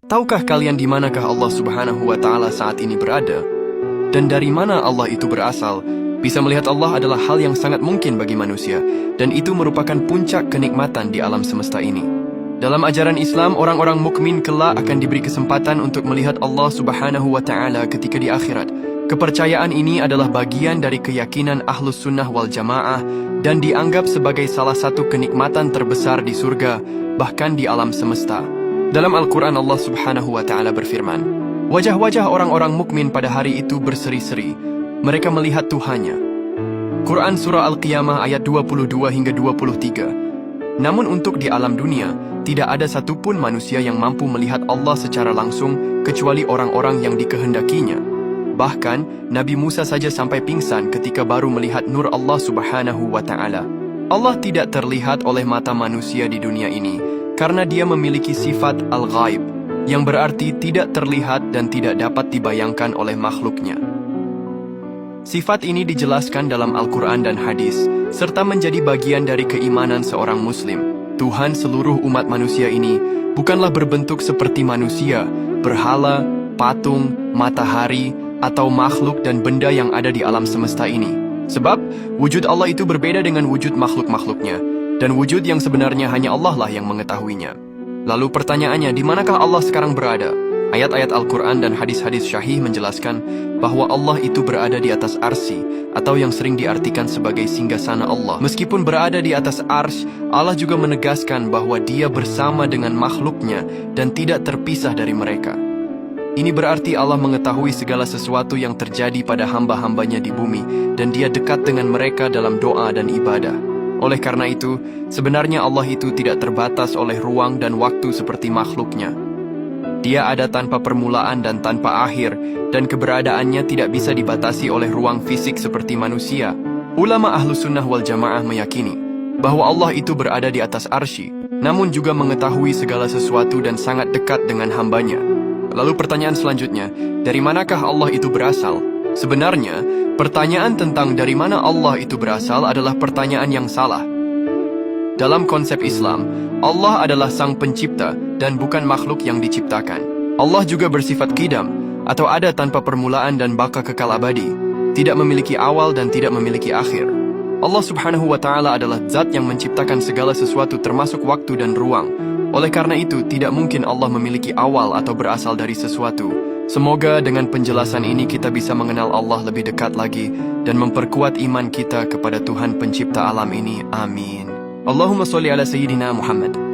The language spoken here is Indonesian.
Tahukah kalian di manakah Allah Subhanahu wa Ta'ala saat ini berada? Dan dari mana Allah itu berasal? Bisa melihat Allah adalah hal yang sangat mungkin bagi manusia, dan itu merupakan puncak kenikmatan di alam semesta ini. Dalam ajaran Islam, orang-orang mukmin kelak akan diberi kesempatan untuk melihat Allah Subhanahu wa Ta'ala ketika di akhirat. Kepercayaan ini adalah bagian dari keyakinan Ahlus Sunnah wal Jamaah dan dianggap sebagai salah satu kenikmatan terbesar di surga, bahkan di alam semesta. Dalam Al-Quran, Allah Subhanahu wa Ta'ala berfirman, "Wajah-wajah orang-orang mukmin pada hari itu berseri-seri. Mereka melihat Tuhannya." Quran Surah Al-Qiyamah ayat 22 hingga 23. Namun untuk di alam dunia, tidak ada satupun manusia yang mampu melihat Allah secara langsung kecuali orang-orang yang dikehendakinya. Bahkan, Nabi Musa saja sampai pingsan ketika baru melihat nur Allah Subhanahu wa Ta'ala. Allah tidak terlihat oleh mata manusia di dunia ini karena dia memiliki sifat al-ghaib, yang berarti tidak terlihat dan tidak dapat dibayangkan oleh makhluknya. Sifat ini dijelaskan dalam Al-Quran dan hadis, serta menjadi bagian dari keimanan seorang muslim. Tuhan seluruh umat manusia ini bukanlah berbentuk seperti manusia, berhala, patung, matahari, atau makhluk dan benda yang ada di alam semesta ini. Sebab, wujud Allah itu berbeda dengan wujud makhluk-makhluknya, dan wujud yang sebenarnya hanya Allah lah yang mengetahuinya. Lalu pertanyaannya, di manakah Allah sekarang berada? Ayat-ayat Al-Quran dan hadis-hadis syahih menjelaskan bahwa Allah itu berada di atas arsy, atau yang sering diartikan sebagai singgasana Allah. Meskipun berada di atas arsy, Allah juga menegaskan bahwa dia bersama dengan makhluknya dan tidak terpisah dari mereka. Ini berarti Allah mengetahui segala sesuatu yang terjadi pada hamba-hambanya di bumi, dan dia dekat dengan mereka dalam doa dan ibadah. Oleh karena itu, sebenarnya Allah itu tidak terbatas oleh ruang dan waktu seperti makhluknya. Dia ada tanpa permulaan dan tanpa akhir, dan keberadaannya tidak bisa dibatasi oleh ruang fisik seperti manusia. Ulama Ahlus Sunnah wal Jamaah meyakini bahwa Allah itu berada di atas arsy, namun juga mengetahui segala sesuatu dan sangat dekat dengan hambanya. Lalu pertanyaan selanjutnya, dari manakah Allah itu berasal? Sebenarnya, pertanyaan tentang dari mana Allah itu berasal adalah pertanyaan yang salah. Dalam konsep Islam, Allah adalah sang pencipta dan bukan makhluk yang diciptakan. Allah juga bersifat qidam, atau ada tanpa permulaan dan baka kekal abadi, tidak memiliki awal dan tidak memiliki akhir. Allah Subhanahu wa Ta'ala adalah zat yang menciptakan segala sesuatu termasuk waktu dan ruang. Oleh karena itu, tidak mungkin Allah memiliki awal atau berasal dari sesuatu. Semoga dengan penjelasan ini kita bisa mengenal Allah lebih dekat lagi dan memperkuat iman kita kepada Tuhan pencipta alam ini. Amin. Allahumma sholli ala Sayyidina Muhammad.